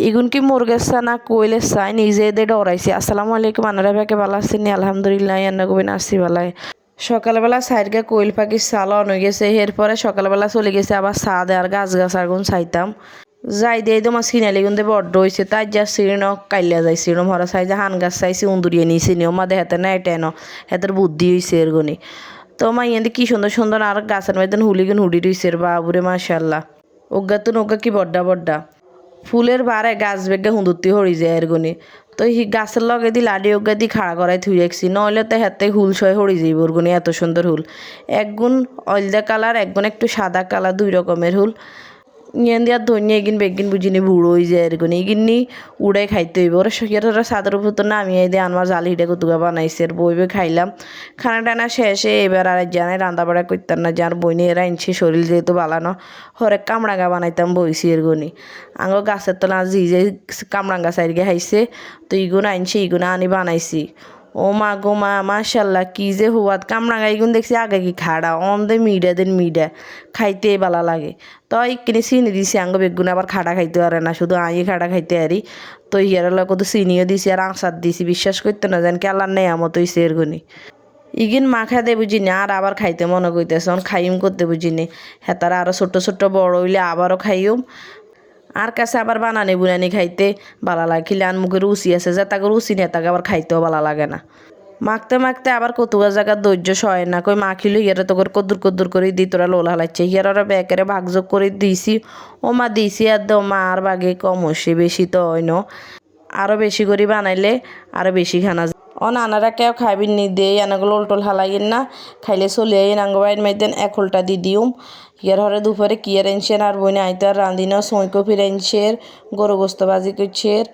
ইগুন কি মুরগের না কইলে চাই নিজে দে ডরাইছি। আসসালামু আলাইকুম আনারা ভাইকে ভালো আছেন আলহামদুলিল্লাহ এন্না কবিন আসছি ভালাই। সকালবেলা সাইডকে কোয়েল পাখি চালন হয়ে গেছে এরপরে সকালবেলা চলে গেছে আবার চা দেওয়ার গাছ আগুন চাইতাম যাই দিয়ে তোমার সিনালি গুনতে বড্ড হয়েছে তাই যা সিঁড়ি কাইলিয়া যাই সিঁড়ো মরা চাই যে হান গাছ চাইছি উন্দুরিয়ে নিয়েছি নিও মা দেহাতে না এটা এনো হেতের বুদ্ধি হয়েছে এর গনি তো মা ইয়াতে কি সুন্দর সুন্দর আর গাছের মধ্যে হুলিগুন হুডি রয়েছে বাবুরে মাশাল্লাহ ওগা কি বড্ডা ফুলের বারে গাছ বেগে হুঁদুরতি হরি যায় এর গনি তো হি গাছের লগে দি লাডি ওগা দি খাড়া করাই থুই রাখছি নইলে তো হাতে হুল সয় হরি যাইব ওর গনি এত সুন্দর হুল একগুণ অলদা কালার একগুণ একটু সাদা কালার দুই রকমের হুল ইয়ান দিয়া ধনিয়া এগিন বেগিন বুঝিনি বুড়ো হয়ে যায় এরগুনি এগিনি উড়াই খাইতে হইব ওরা সকিয়ারা সাদের উপর তো নামিয়ে দিয়ে আনবার জালি হিটে কুতুকা বানাইছে আর বইবে খাইলাম খানা টানা শেষে এবার আর জানাই রান্না বাড়া করতাম না যার বইনি এরা আনছি শরীর যেহেতু বালানো হরেক কামড়াঙ্গা বানাইতাম বইছি এরগুনি আঙ্গ গাছের তলা যে কামড়াঙ্গা সাইডকে খাইছে তো ইগুন আনছি ইগুনা আনি বানাইছি ও মা গো মা মাশাল্লাহ কি যে হুয়াত কামরাঙা এগুন দেখছি আগে কি খাড়া অন্ধে মিডা খাইতে বালা লাগে তো কিনে চিনি দিছি আঙ্গ বেগুন আবার খাড়া খাইতে পারে না শুধু আই খাড়া খাইতে পারি তো ইয়ার কত চিনিও দিছি আর আচার দিছি বিশ্বাস করতে না জান কি আল্লাহ নেয়ামত হইছে এরগুনি ইগিন মা খাইতে বুঝিনি আর আবার খাইতে মনে করতেছে খাইম করতে বুঝিনি হেতারা আরো ছোট বড় হইলে আবারও খাইম আর কাছে আবার বানানি বুনানি খাইতে ভালো লাগে খিলে আর মুখে রুচি আছে যে তাকে রুচি নিয়ে তাকে আবার খাইতেও ভালো লাগে না মাখতে আবার কতুকা জায়গার ধৈর্য সয় না কই মাখিলে হিয়ারে তোর কদ্দুর করে দি তোরা লোলা হালাচ্ছে হিয়ারা বেকেরে ভাগযোগ করে দিয়েছি ও মা দিয়েছি আর দো মা আর বাগে কম হসে বেশি তো হয় ন আরও বেশি করে বানাইলে আরও বেশি খানা নানারা কেউ খাইবিন নি দিয়ে এনাগুলো উল্টোল হালাইন না খাইলে চলে আইন আঙ্গ বাইর মাইদেন এক হোলটা দি দিউম ইয়ার হরে দুপুরে কিয়ার এনছেন আর বইনে আইতে আর রাঁধিন সৈকো ফিরেনছের গরু গোস্ত বাজি করছের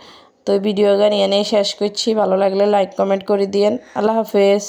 তো ভিডিও গান এনে শেষ করছি ভালো লাগলে লাইক কমেন্ট করে দিয়েন আল্লাহ হাফেজ।